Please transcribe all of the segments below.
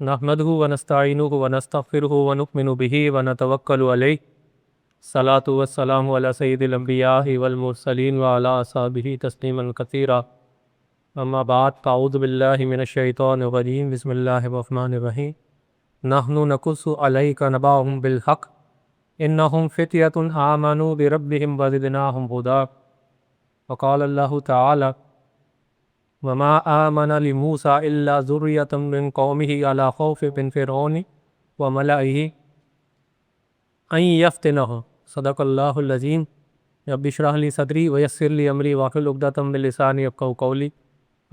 نحمده ونستعینه ونستغفره ونؤمن به ونتوکل علیہ الصلاۃ والسلام علی سید الانبیاء والمرسلین وعلی اصحابہ تسلیما کثیرا اما بعد فاعوذ باللہ من الشیطان الرجیم بسم اللہ الرحمن الرحیم نحن نقص علیک نبأهم بالحق انہم فتیۃ آمنوا بربہم وزدناہم ہدی وقال اللہ تعالی وما آمن لموسیٰ الا ذریۃ من قومہ علی خوف من فرعون وملئہ ان یفتنہم صدق اللہ العظیم رب اشرح لی صدری ویسر لی امری واحلل عقدۃ من لسانی یفقہوا قولی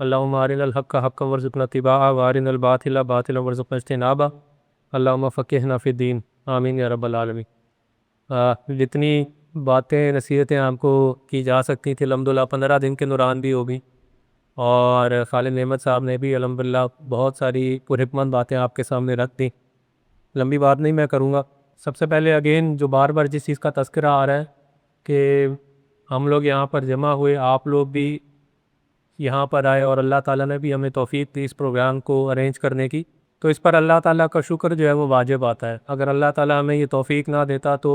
اللہم ارنا الحق حقا وارزقنا اتباعہ وارنا الباطل باطلا وارزقنا اجتنابہ اللہم فقہنا فی الدین آمین یا رب العالمین۔ جتنی باتیں نصیحتیں آپ کو کی جا سکتی تھیں الحمدللہ 15 دن کے دوران بھی ہوگی، اور خالد نعمت صاحب نے بھی الحمدللہ بہت ساری پرحکمت باتیں آپ کے سامنے رکھ دیں۔ لمبی بات نہیں میں کروں گا۔ سب سے پہلے اگین جو بار بار جس چیز کا تذکرہ آ رہا ہے کہ ہم لوگ یہاں پر جمع ہوئے، آپ لوگ بھی یہاں پر آئے، اور اللہ تعالیٰ نے بھی ہمیں توفیق دی اس پروگرام کو ارینج کرنے کی، تو اس پر اللہ تعالیٰ کا شکر جو ہے وہ واجب آتا ہے۔ اگر اللہ تعالیٰ ہمیں یہ توفیق نہ دیتا تو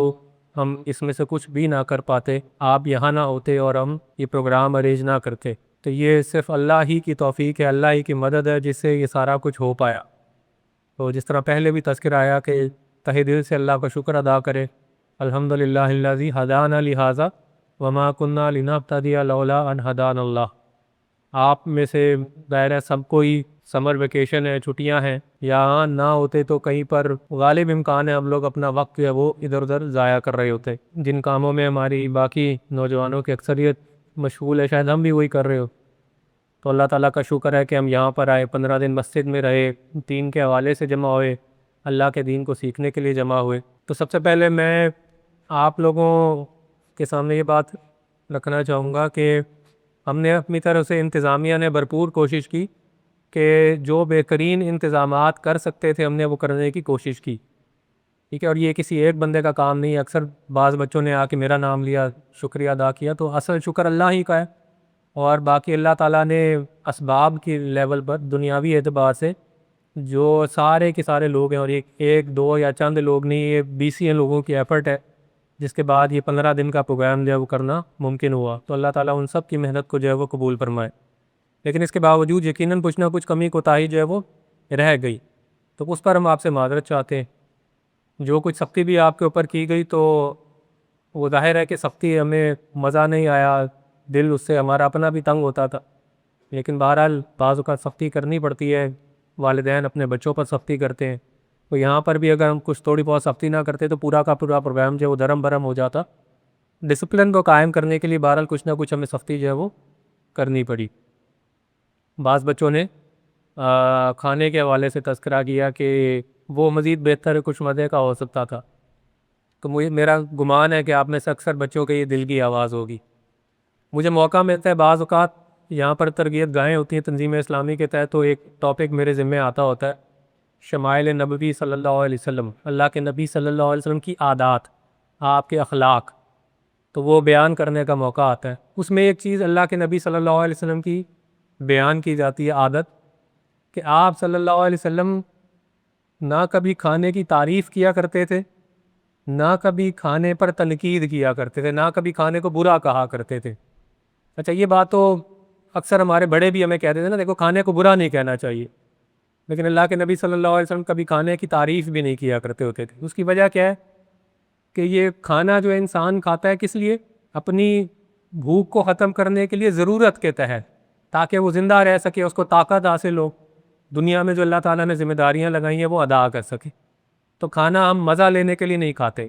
ہم اس میں سے کچھ بھی نہ کر پاتے، آپ یہاں نہ ہوتے اور ہم یہ پروگرام ارینج نہ کرتے۔ تو یہ صرف اللہ ہی کی توفیق ہے، اللہ ہی کی مدد ہے جس سے یہ سارا کچھ ہو پایا۔ تو جس طرح پہلے بھی تذکرہ آیا کہ تہ دل سے اللہ کا شکر ادا کرے، الحمدللہ الذی ہدانا لہذا وما کننا لنہتدی لولا ان ہدانا اللہ۔ آپ میں سے ظاہر ہے سب کوئی سمر ویکیشن ہے، چھٹیاں ہیں، یہاں نہ ہوتے تو کہیں پر غالب امکان ہے ہم لوگ اپنا وقت جو ہے وہ ادھر ادھر ضائع کر رہے ہوتے، جن کاموں میں ہماری باقی نوجوانوں کی اکثریت مشغول ہے، شاید ہم بھی وہی کر رہے ہو۔ تو اللہ تعالیٰ کا شکر ہے کہ ہم یہاں پر آئے، 15 دن مسجد میں رہے، دین کے حوالے سے جمع ہوئے، اللہ کے دین کو سیکھنے کے لیے جمع ہوئے۔ تو سب سے پہلے میں آپ لوگوں کے سامنے یہ بات رکھنا چاہوں گا کہ ہم نے اپنی طرف سے انتظامیہ نے بھرپور کوشش کی کہ جو بہترین انتظامات کر سکتے تھے ہم نے وہ کرنے کی کوشش کی، ٹھیک ہے۔ اور یہ کسی ایک بندے کا کام نہیں ہے، اکثر بعض بچوں نے آ کے میرا نام لیا، شکریہ ادا کیا، تو اصل شکر اللہ ہی کا ہے، اور باقی اللہ تعالیٰ نے اسباب کی لیول پر دنیاوی اعتبار سے جو سارے کے سارے لوگ ہیں، اور ایک دو یا چند لوگ نہیں، یہ 20 لوگوں کی ایفرٹ ہے جس کے بعد یہ 15 دن کا پروگرام جو ہے وہ کرنا ممکن ہوا، تو اللہ تعالیٰ ان سب کی محنت کو جو ہے وہ قبول فرمائے۔ لیکن اس کے باوجود یقیناً کچھ نہ کچھ کمی کوتاہی جو ہے وہ رہ گئی، تو اس پر ہم آپ سے معذرت چاہتے ہیں۔ جو کچھ سختی بھی آپ کے اوپر کی گئی تو وہ ظاہر ہے کہ سختی ہمیں مزہ نہیں آیا، دل اس سے ہمارا اپنا بھی تنگ ہوتا تھا، لیکن بہرحال بعض اوقات سختی کرنی پڑتی ہے، والدین اپنے بچوں پر سختی کرتے ہیں، تو یہاں پر بھی اگر ہم کچھ تھوڑی بہت سختی نہ کرتے تو پورا کا پورا پروگرام جو ہے وہ دھرم برہم ہو جاتا۔ ڈسپلن کو قائم کرنے کے لیے بہرحال کچھ نہ کچھ ہمیں سختی جو ہے وہ کرنی پڑی۔ بعض بچوں نے کھانے کے حوالے سے تذکرہ کیا کہ وہ مزید بہتر کچھ مزے کا ہو سکتا تھا، تو میرا گمان ہے کہ آپ میں سے اکثر بچوں کے یہ دل کی آواز ہوگی۔ مجھے موقع ملتا ہے بعض اوقات یہاں پر تربیت گاہیں ہوتی ہیں تنظیم اسلامی کے تحت، تو ایک ٹاپک میرے ذمہ آتا ہوتا ہے شمائل نبوی صلی اللہ علیہ وسلم، اللہ کے نبی صلی اللہ علیہ وسلم کی عادات، آپ کے اخلاق، تو وہ بیان کرنے کا موقع آتا ہے۔ اس میں ایک چیز اللہ کے نبی صلی اللہ علیہ وسلم کی بیان کی جاتی ہے، عادت، کہ آپ صلی اللہ علیہ وسلم نہ کبھی کھانے کی تعریف کیا کرتے تھے، نہ کبھی کھانے پر تنقید کیا کرتے تھے، نہ کبھی کھانے کو برا کہا کرتے تھے۔ اچھا، یہ بات تو اکثر ہمارے بڑے بھی ہمیں کہتے تھے نا، دیکھو کھانے کو برا نہیں کہنا چاہیے، لیکن اللہ کے نبی صلی اللہ علیہ وسلم کبھی کھانے کی تعریف بھی نہیں کیا کرتے ہوتے تھے۔ اس کی وجہ کیا ہے کہ یہ کھانا جو انسان کھاتا ہے کس لیے؟ اپنی بھوک کو ختم کرنے کے لیے، ضرورت کے تحت، تاکہ وہ زندہ رہ سکے، اس کو طاقت حاصل ہو، دنیا میں جو اللہ تعالیٰ نے ذمہ داریاں لگائی ہیں وہ ادا کر سکے۔ تو کھانا ہم مزہ لینے کے لیے نہیں کھاتے،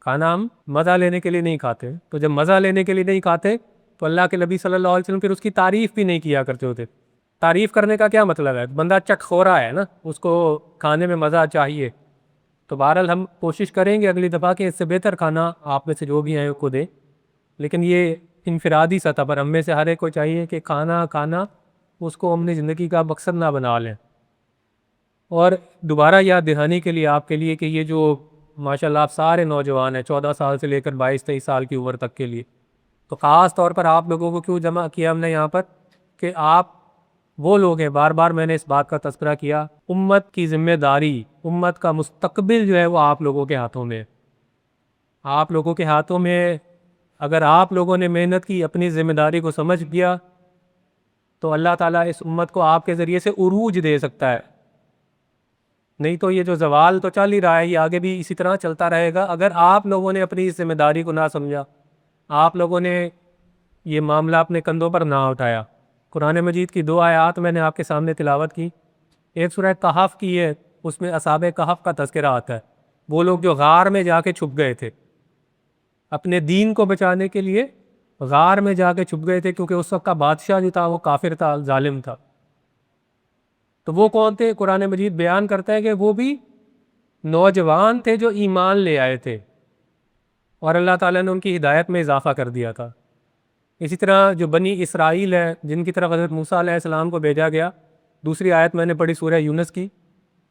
کھانا ہم مزہ لینے کے لیے نہیں کھاتے، تو جب مزہ لینے کے لیے نہیں کھاتے تو اللہ کے نبی صلی اللہ علیہ وسلم پھر اس کی تعریف بھی نہیں کیا کرتے ہوتے۔ تعریف کرنے کا کیا مطلب ہے؟ بندہ چٹ خورا ہے نا، اس کو کھانے میں مزہ چاہیے، تو بہرحال ہم کوشش کریں گے اگلی دفعہ کہ اس سے بہتر کھانا آپ میں سے جو بھی ہیں کو دیں، لیکن یہ انفرادی سطح پر ہم میں سے ہر ایک کو چاہیے کہ کھانا اس کو اپنی زندگی کا مقصد نہ بنا لیں۔ اور دوبارہ یاد دہانی کے لیے آپ کے لیے کہ یہ جو ماشاءاللہ آپ سارے نوجوان ہیں 14 سال سے لے کر 22-23 سال کی عمر تک کے لیے، تو خاص طور پر آپ لوگوں کو کیوں جمع کیا ہم نے یہاں پر کہ آپ وہ لوگ ہیں. بار بار میں نے اس بات کا تذکرہ کیا، امت کی ذمہ داری، امت کا مستقبل جو ہے وہ آپ لوگوں کے ہاتھوں میں ہے. آپ لوگوں کے ہاتھوں میں. اگر آپ لوگوں نے محنت کی، اپنی ذمہ داری کو سمجھ گیا، تو اللہ تعالیٰ اس امت کو آپ کے ذریعے سے عروج دے سکتا ہے. نہیں تو یہ جو زوال تو چل ہی رہا ہے، یہ آگے بھی اسی طرح چلتا رہے گا اگر آپ لوگوں نے اپنی اس ذمہ داری کو نہ سمجھا، آپ لوگوں نے یہ معاملہ اپنے کندھوں پر نہ اٹھایا. قرآن مجید کی 2 آیات میں نے آپ کے سامنے تلاوت کی. ایک سورہ کہف کی ہے، اس میں اصحاب کہف کا تذکرہ آتا ہے. وہ لوگ جو غار میں جا کے چھپ گئے تھے، اپنے دین کو بچانے کے لیے غار میں جا کے چھپ گئے تھے، کیونکہ اس وقت کا بادشاہ جو تھا وہ کافر تھا، ظالم تھا. تو وہ کون تھے؟ قرآن مجید بیان کرتا ہے کہ وہ بھی نوجوان تھے جو ایمان لے آئے تھے، اور اللہ تعالیٰ نے ان کی ہدایت میں اضافہ کر دیا تھا. اسی طرح جو بنی اسرائیل ہے، جن کی طرف حضرت موسیٰ علیہ السلام کو بھیجا گیا، دوسری آیت میں نے پڑھی سورہ یونس کی،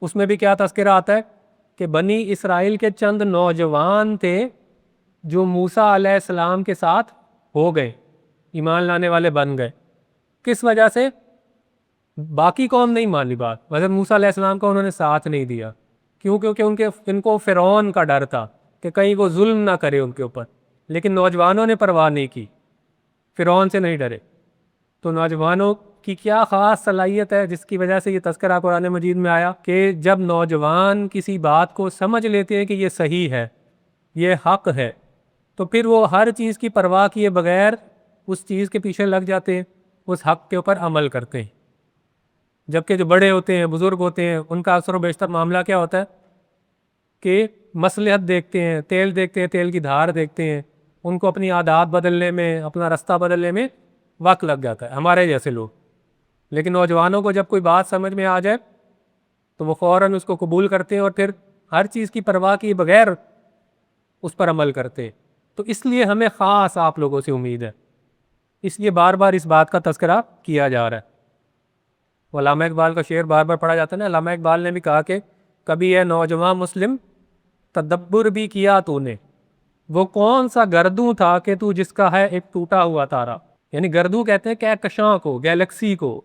اس میں بھی کیا تذکرہ آتا ہے کہ بنی اسرائیل کے چند نوجوان تھے جو موسیٰ علیہ السلام کے ساتھ ہو گئے، ایمان لانے والے بن گئے. کس وجہ سے؟ باقی قوم نہیں مانی بات، حضرت موسیٰ علیہ السلام کا انہوں نے ساتھ نہیں دیا. کیوں؟ کیونکہ ان کو فرعون کا ڈر تھا کہ کہیں وہ ظلم نہ کرے ان کے اوپر. لیکن نوجوانوں نے پرواہ نہیں کی، فرعون سے نہیں ڈرے. تو نوجوانوں کی کیا خاص صلاحیت ہے جس کی وجہ سے یہ تذکرہ قرآن مجید میں آیا کہ جب نوجوان کسی بات کو سمجھ لیتے ہیں کہ یہ صحیح ہے، یہ حق ہے، تو پھر وہ ہر چیز کی پرواہ کیے بغیر اس چیز کے پیچھے لگ جاتے ہیں، اس حق کے اوپر عمل کرتے ہیں. جبکہ جو بڑے ہوتے ہیں، بزرگ ہوتے ہیں، ان کا اکثر و بیشتر معاملہ کیا ہوتا ہے کہ مصلحت دیکھتے ہیں، تیل دیکھتے ہیں، تیل کی دھار دیکھتے ہیں. ان کو اپنی عادات بدلنے میں، اپنا رستہ بدلنے میں وقت لگ جاتا ہے، ہمارے جیسے لوگ. لیکن نوجوانوں کو جب کوئی بات سمجھ میں آ جائے تو وہ فوراً اس کو قبول کرتے ہیں، اور پھر ہر چیز کی پرواہ کیے بغیر اس پر عمل کرتے ہیں. تو اس لیے ہمیں خاص آپ لوگوں سے امید ہے، اس لیے بار بار اس بات کا تذکرہ کیا جا رہا ہے. علامہ اقبال کا شعر بار بار پڑھا جاتا ہے نا. علامہ اقبال نے بھی کہا کہ کبھی اے نوجوان مسلم تدبر بھی کیا تو نے، وہ کون سا گردوں تھا کہ تو جس کا ہے ایک ٹوٹا ہوا تارا. یعنی گردوں کہتے ہیں کہکشاں کو، گیلیکسی کو.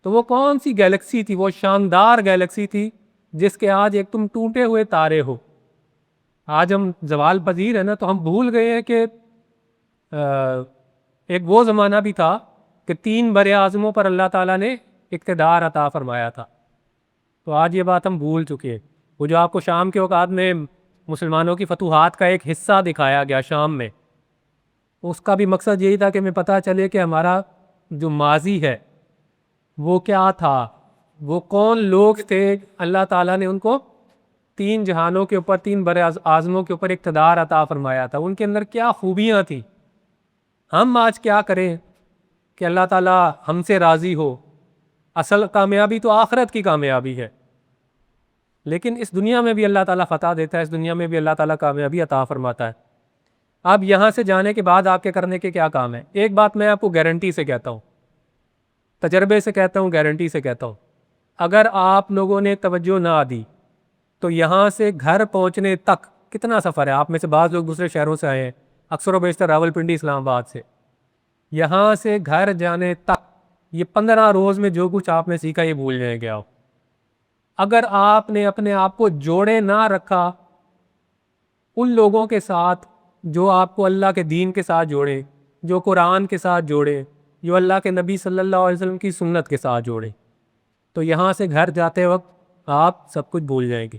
تو وہ کون سی گیلیکسی تھی؟ وہ شاندار گیلیکسی تھی جس کے آج ایک تم ٹوٹے ہوئے تارے ہو. آج ہم زوال پذیر ہیں نا، تو ہم بھول گئے ہیں کہ ایک وہ زمانہ بھی تھا کہ 3 بر اعظموں پر اللہ تعالیٰ نے اقتدار عطا فرمایا تھا. تو آج یہ بات ہم بھول چکے ہیں. وہ جو آپ کو شام کے اوقات میں مسلمانوں کی فتوحات کا ایک حصہ دکھایا گیا شام میں، اس کا بھی مقصد یہی تھا کہ ہمیں پتہ چلے کہ ہمارا جو ماضی ہے وہ کیا تھا، وہ کون لوگ تھے. اللہ تعالیٰ نے ان کو 3 جہانوں کے اوپر، 3 بر اعظموں کے اوپر اقتدار عطا فرمایا تھا. ان کے اندر کیا خوبیاں تھیں. ہم آج کیا کریں کہ اللہ تعالیٰ ہم سے راضی ہو. اصل کامیابی تو آخرت کی کامیابی ہے، لیکن اس دنیا میں بھی اللہ تعالیٰ فتح دیتا ہے، اس دنیا میں بھی اللہ تعالیٰ کامیابی عطا فرماتا ہے. اب یہاں سے جانے کے بعد آپ کے کرنے کے کیا کام ہے؟ ایک بات میں آپ کو گارنٹی سے کہتا ہوں، تجربے سے کہتا ہوں، گارنٹی سے کہتا ہوں، اگر آپ لوگوں نے توجہ نہ دی تو یہاں سے گھر پہنچنے تک کتنا سفر ہے؟ آپ میں سے بعض لوگ دوسرے شہروں سے آئے ہیں، اکثر و بیشتر راولپنڈی، اسلام آباد سے. یہاں سے گھر جانے تک یہ 15 روز میں جو کچھ آپ نے سیکھا یہ بھول جائیں گے آپ. اگر آپ نے اپنے آپ کو جوڑے نہ رکھا ان لوگوں کے ساتھ جو آپ کو اللہ کے دین کے ساتھ جوڑے، جو قرآن کے ساتھ جوڑے، جو اللہ کے نبی صلی اللہ علیہ وسلم کی سنت کے ساتھ جوڑے، تو یہاں سے گھر جاتے وقت آپ سب کچھ بھول جائیں گے.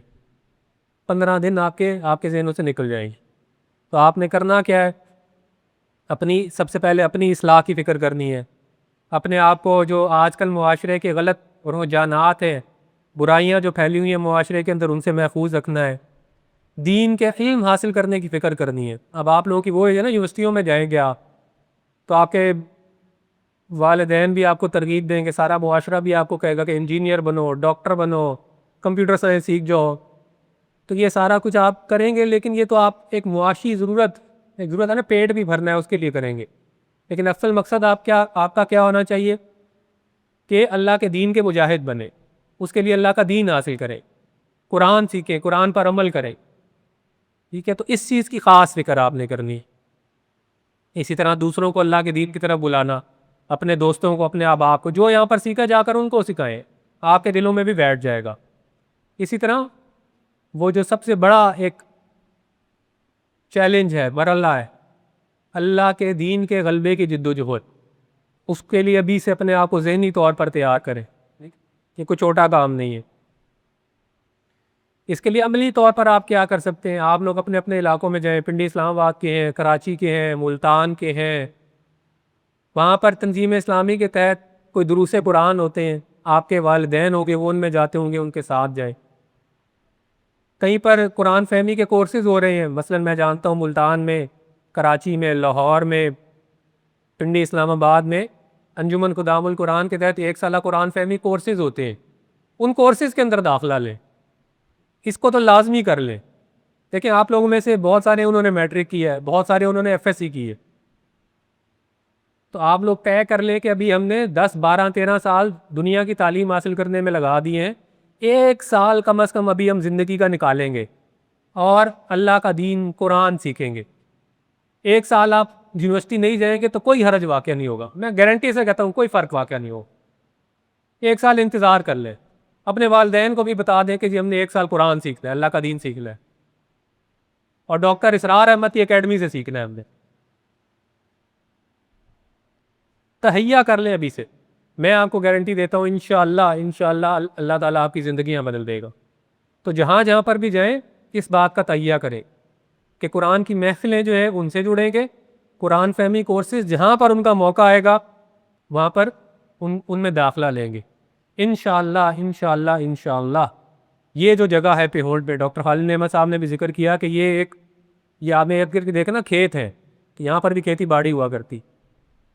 15 دن آپ کے ذہنوں سے نکل جائیں گے. تو آپ نے کرنا کیا ہے؟ سب سے پہلے اپنی اصلاح کی فکر کرنی ہے. اپنے آپ کو جو آج کل معاشرے کے غلط رجحانات ہیں، برائیاں جو پھیلی ہوئی ہیں معاشرے کے اندر، ان سے محفوظ رکھنا ہے. دین کے علم حاصل کرنے کی فکر کرنی ہے. اب آپ لوگوں کی وہ ہے نا، یونیورسٹیوں میں جائیں گے آپ تو آپ کے والدین بھی آپ کو ترغیب دیں گے، سارا معاشرہ بھی آپ کو کہے گا کہ انجینئر بنو، ڈاکٹر بنو، کمپیوٹر سائنس سیکھ جاؤ. تو یہ سارا کچھ آپ کریں گے، لیکن یہ تو آپ ایک معاشی ضرورت ہے نا، پیٹ بھی بھرنا ہے اس کے لیے کریں گے. لیکن اصل مقصد آپ کا کیا ہونا چاہیے کہ اللہ کے دین کے مجاہد بنے، اس کے لیے اللہ کا دین حاصل کریں، قرآن سیکھیں، قرآن پر عمل کریں. ٹھیک ہے؟ تو اس چیز کی خاص فکر آپ نے کرنی ہے. اسی طرح دوسروں کو اللہ کے دین کی طرف بلانا. اپنے دوستوں کو، اپنے احباب کو، جو یہاں پر سیکھا جا کر ان کو سکھائیں، آپ کے دلوں میں بھی بیٹھ جائے گا۔ اسی طرح وہ جو سب سے بڑا ایک چیلنج ہے، مرحلہ ہے، اللہ کے دین کے غلبے کی جد و جہد، اس کے لیے ابھی سے اپنے آپ کو ذہنی طور پر تیار کریں۔ یہ کوئی چھوٹا کام نہیں ہے۔ اس کے لیے عملی طور پر آپ کیا کر سکتے ہیں؟ آپ لوگ اپنے اپنے علاقوں میں جائیں، پنڈی اسلام آباد کے ہیں، کراچی کے ہیں، ملتان کے ہیں، وہاں پر تنظیم اسلامی کے تحت کوئی دروس قرآن ہوتے ہیں، آپ کے والدین ہوں گے وہ ان میں جاتے ہوں گے، ان کے ساتھ جائیں۔ کہیں پر قرآن فہمی کے کورسز ہو رہے ہیں، مثلا میں جانتا ہوں ملتان میں، کراچی میں، لاہور میں، پنڈی اسلام آباد میں انجمن خدام القرآن کے تحت 1 سالہ قرآن فہمی کورسز ہوتے ہیں۔ ان کورسز کے اندر داخلہ لیں، اس کو تو لازمی کر لیں۔ دیکھیں آپ لوگوں میں سے بہت سارے انہوں نے میٹرک کیا ہے، بہت سارے انہوں نے FSC کی ہے، تو آپ لوگ طے کر لیں کہ ابھی ہم نے 10 12 13 سال دنیا کی تعلیم حاصل کرنے میں لگا دیے ہیں، 1 سال کم از کم ابھی ہم زندگی کا نکالیں گے اور اللہ کا دین قرآن سیکھیں گے۔ 1 سال آپ یونیورسٹی نہیں جائیں گے تو کوئی حرج واقع نہیں ہوگا، میں گارنٹی سے کہتا ہوں کوئی فرق واقع نہیں ہوگا۔ 1 سال انتظار کر لیں، اپنے والدین کو بھی بتا دیں کہ جی ہم نے 1 سال قرآن سیکھنا ہے، اللہ کا دین سیکھنا ہے، اور ڈاکٹر اسرار احمد اکیڈمی سے سیکھنا ہے ہم نے۔ تہیا کر لیں ابھی سے، میں آپ کو گارنٹی دیتا ہوں انشاءاللہ اللہ تعالیٰ آپ کی زندگیاں بدل دے گا۔ تو جہاں جہاں پر بھی جائیں اس بات کا تہیا کریں کہ قرآن کی محفلیں جو ہیں ان سے جڑیں گے، قرآن فہمی کورسز جہاں پر ان کا موقع آئے گا وہاں پر ان میں داخلہ لیں گے انشاءاللہ۔ یہ جو جگہ ہے پیہوٹ پہ، ڈاکٹر خالد احمد صاحب نے بھی ذکر کیا کہ یہ آپ نے دیکھا نا کھیت ہے، کہ یہاں پر بھی کھیتی باڑی ہوا کرتی،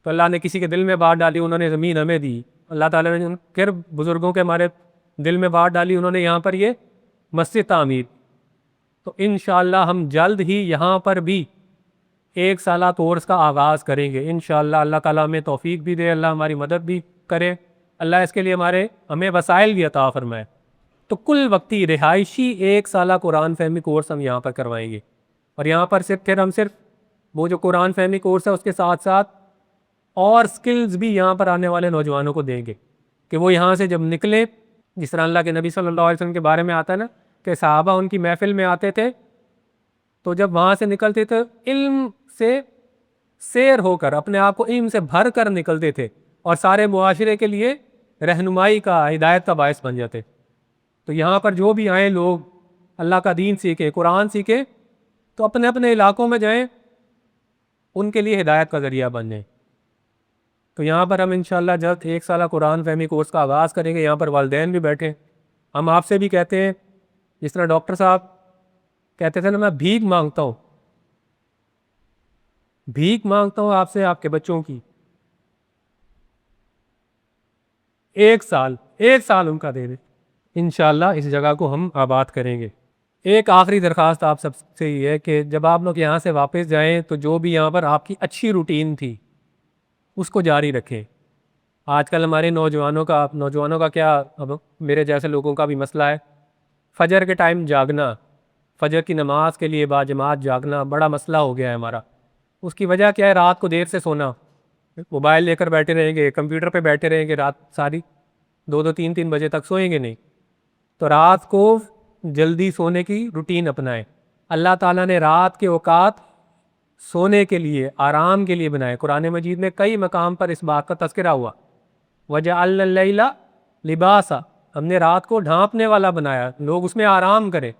تو اللہ نے کسی کے دل میں بات ڈالی، انہوں نے زمین ہمیں دی، اللہ تعالیٰ نے پھر بزرگوں کے ہمارے دل میں بات ڈالی، انہوں نے یہاں پر یہ مسجد تعمیر۔ تو انشاءاللہ ہم جلد ہی یہاں پر بھی 1 سالہ کورس کا آغاز کریں گے انشاءاللہ۔ اللہ تعالیٰ ہمیں توفیق بھی دے، اللہ ہماری مدد بھی کرے، اللہ اس کے لیے ہمیں وسائل بھی عطا فرمائے۔ تو کل وقتی رہائشی 1 سالہ قرآن فہمی کورس ہم یہاں پر کروائیں گے، اور یہاں پر ہم صرف وہ جو قرآن فہمی کورس ہے اس کے ساتھ ساتھ اور سکلز بھی یہاں پر آنے والے نوجوانوں کو دیں گے کہ وہ یہاں سے جب نکلیں، جس طرح اللہ کے نبی صلی اللہ علیہ وسلم کے بارے میں آتا ہے نا کہ صحابہ ان کی محفل میں آتے تھے تو جب وہاں سے نکلتے تھے علم سے سیر ہو کر، اپنے آپ کو علم سے بھر کر نکلتے تھے، اور سارے معاشرے کے لیے رہنمائی کا، ہدایت کا باعث بن جاتے۔ تو یہاں پر جو بھی آئیں لوگ اللہ کا دین سیکھیں، قرآن سیکھیں، تو اپنے اپنے علاقوں میں جائیں، ان کے لیے ہدایت کا ذریعہ بن جائیں۔ تو یہاں پر ہم انشاءاللہ جلد 1 سالہ قرآن فہمی کورس کا آغاز کریں گے، یہاں پر والدین بھی بیٹھیں۔ ہم آپ سے بھی کہتے ہیں، جس طرح ڈاکٹر صاحب کہتے تھے نا میں بھیک مانگتا ہوں آپ سے، آپ کے بچوں کی، 1 سال ان کا دے دیں، انشاءاللہ اس جگہ کو ہم آباد کریں گے۔ ایک آخری درخواست آپ سب سے یہ ہے کہ جب آپ لوگ یہاں سے واپس جائیں تو جو بھی یہاں پر آپ کی اچھی روٹین تھی اس کو جاری رکھیں۔ آج کل ہمارے نوجوانوں کا کیا، اب میرے جیسے لوگوں کا بھی مسئلہ ہے، فجر کے ٹائم جاگنا، فجر کی نماز کے لیے باجماعت جاگنا بڑا مسئلہ ہو گیا ہے ہمارا۔ اس کی وجہ کیا ہے؟ رات کو دیر سے سونا، موبائل لے کر بیٹھے رہیں گے، کمپیوٹر پہ بیٹھے رہیں گے، رات ساری 2 3 بجے تک سوئیں گے نہیں۔ تو رات کو جلدی سونے کی روٹین اپنائیں۔ اللہ تعالیٰ نے رات کے اوقات سونے کے لیے، آرام کے لیے بنائے۔ قرآن مجید میں کئی مقام پر اس بات کا تذکرہ ہوا، وَجَعَلْنَا اللَّيْلَ لِبَاسًا، ہم نے رات کو ڈھانپنے والا بنایا، لوگ اس میں آرام کریں۔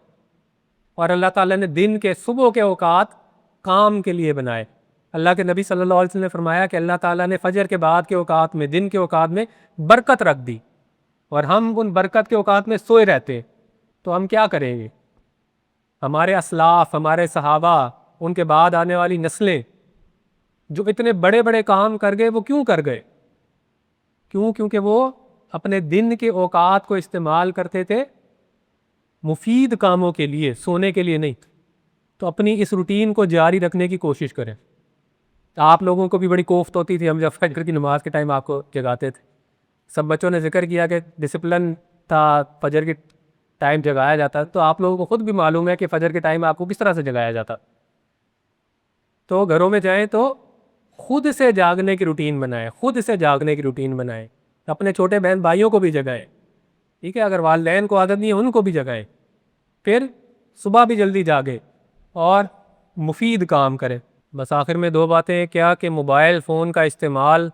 اور اللہ تعالیٰ نے دن کے، صبح کے اوقات کام کے لیے بنائے۔ اللہ کے نبی صلی اللہ علیہ وسلم نے فرمایا کہ اللہ تعالیٰ نے فجر کے بعد کے اوقات میں، دن کے اوقات میں برکت رکھ دی، اور ہم ان برکت کے اوقات میں سوئے رہتے، تو ہم کیا کریں گے؟ ہمارے اسلاف، ہمارے صحابہ، ان کے بعد آنے والی نسلیں جو اتنے بڑے بڑے کام کر گئے، وہ کیوں کر گئے؟ کیونکہ وہ اپنے دن کے اوقات کو استعمال کرتے تھے مفید کاموں کے لیے، سونے کے لیے نہیں۔ تو اپنی اس روٹین کو جاری رکھنے کی کوشش کریں۔ آپ لوگوں کو بھی بڑی کوفت ہوتی تھی ہم جب فجر کی نماز کے ٹائم آپ کو جگاتے تھے، سب بچوں نے ذکر کیا کہ ڈسپلن تھا، فجر کے ٹائم جگایا جاتا، تو آپ لوگوں کو خود بھی معلوم ہے کہ فجر کے ٹائم آپ کو کس طرح سے جگایا جاتا۔ تو گھروں میں جائیں تو خود سے جاگنے کی روٹین بنائیں، خود سے جاگنے کی روٹین بنائیں، اپنے چھوٹے بہن بھائیوں کو بھی جگائیں، ٹھیک ہے، اگر والدین کو عادت نہیں ہے ان کو بھی جگائیں، پھر صبح بھی جلدی جاگے اور مفید کام کریں۔ بس آخر میں دو باتیں کیا کہ موبائل فون کا استعمال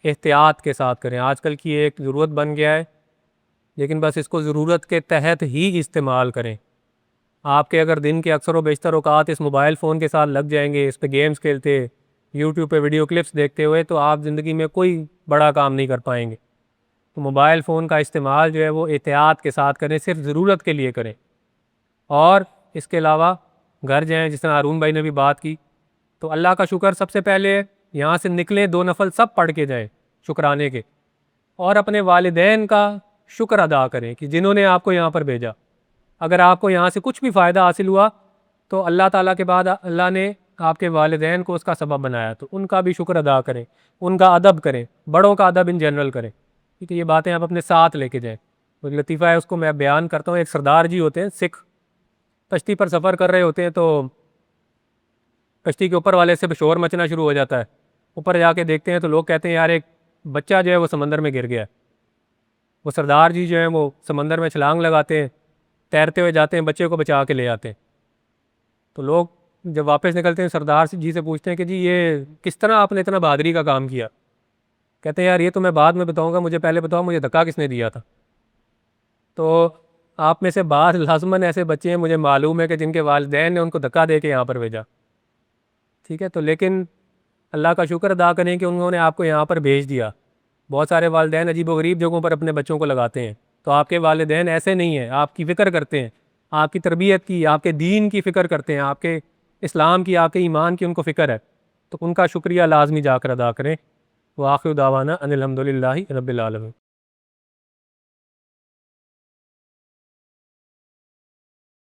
احتیاط کے ساتھ کریں، آج کل کی ایک ضرورت بن گیا ہے، لیکن بس اس کو ضرورت کے تحت ہی استعمال کریں۔ آپ کے اگر دن کے اکثر و بیشتر اوقات اس موبائل فون کے ساتھ لگ جائیں گے، اس پہ گیمز کھیلتے، یوٹیوب پہ ویڈیو کلپس دیکھتے ہوئے، تو آپ زندگی میں کوئی بڑا کام نہیں کر پائیں گے۔ تو موبائل فون کا استعمال جو ہے وہ احتیاط کے ساتھ کریں، صرف ضرورت کے لیے کریں۔ اور اس کے علاوہ گھر جائیں، جس طرح ہارون بھائی نے بھی بات کی، تو اللہ کا شکر سب سے پہلے یہاں سے نکلیں 2 نفل سب پڑھ کے جائیں شکرانے کے، اور اپنے والدین کا شکر ادا کریں کہ جنہوں نے آپ کو یہاں پر بھیجا۔ اگر آپ کو یہاں سے کچھ بھی فائدہ حاصل ہوا تو اللہ تعالیٰ کے بعد اللہ نے آپ کے والدین کو اس کا سبب بنایا، تو ان کا بھی شکر ادا کریں، ان کا ادب کریں، بڑوں کا ادب ان جنرل کریں، ٹھیک ہے۔ یہ باتیں آپ اپنے ساتھ لے کے جائیں۔ ایک لطیفہ ہے، اس کو میں بیان کرتا ہوں۔ ایک سردار جی ہوتے ہیں سکھ، کشتی پر سفر کر رہے ہوتے ہیں، تو کشتی کے اوپر والے سے شور مچنا شروع ہو جاتا ہے۔ اوپر جا کے دیکھتے ہیں تو لوگ کہتے ہیں یار ایک بچہ جو ہے وہ سمندر میں گر گیا ہے۔ وہ سردار جی جو ہیں وہ سمندر میں چھلانگ لگاتے ہیں، تیرتے ہوئے جاتے ہیں، بچے کو بچا کے لے آتے ہیں۔ تو لوگ جب واپس نکلتے ہیں سردار جی سے پوچھتے ہیں کہ جی یہ کس طرح آپ نے اتنا بہادری کا کام کیا؟ کہتے ہیں یار یہ تو میں بعد میں بتاؤں گا، مجھے پہلے بتاؤ مجھے دھکا کس نے دیا تھا۔ تو آپ میں سے بعض لازماً ایسے بچے ہیں، مجھے معلوم ہے کہ جن کے والدین نے ان کو دھکا دے کے یہاں پر بھیجا، ٹھیک ہے۔ تو لیکن اللہ کا شکر ادا کریں کہ انہوں نے آپ کو یہاں پر بھیج دیا۔ بہت سارے والدین عجیب و غریب جگہوں پر اپنے بچوں کو لگاتے ہیں، تو آپ کے والدین ایسے نہیں ہیں، آپ کی فکر کرتے ہیں، آپ کی تربیت کی، آپ کے دین کی فکر کرتے ہیں، آپ کے اسلام کی، آپ کے ایمان کی ان کو فکر ہے، تو ان کا شکریہ لازمی جا کر ادا کریں۔ وآخر دعوانا ان الحمد للہ رب العالمین۔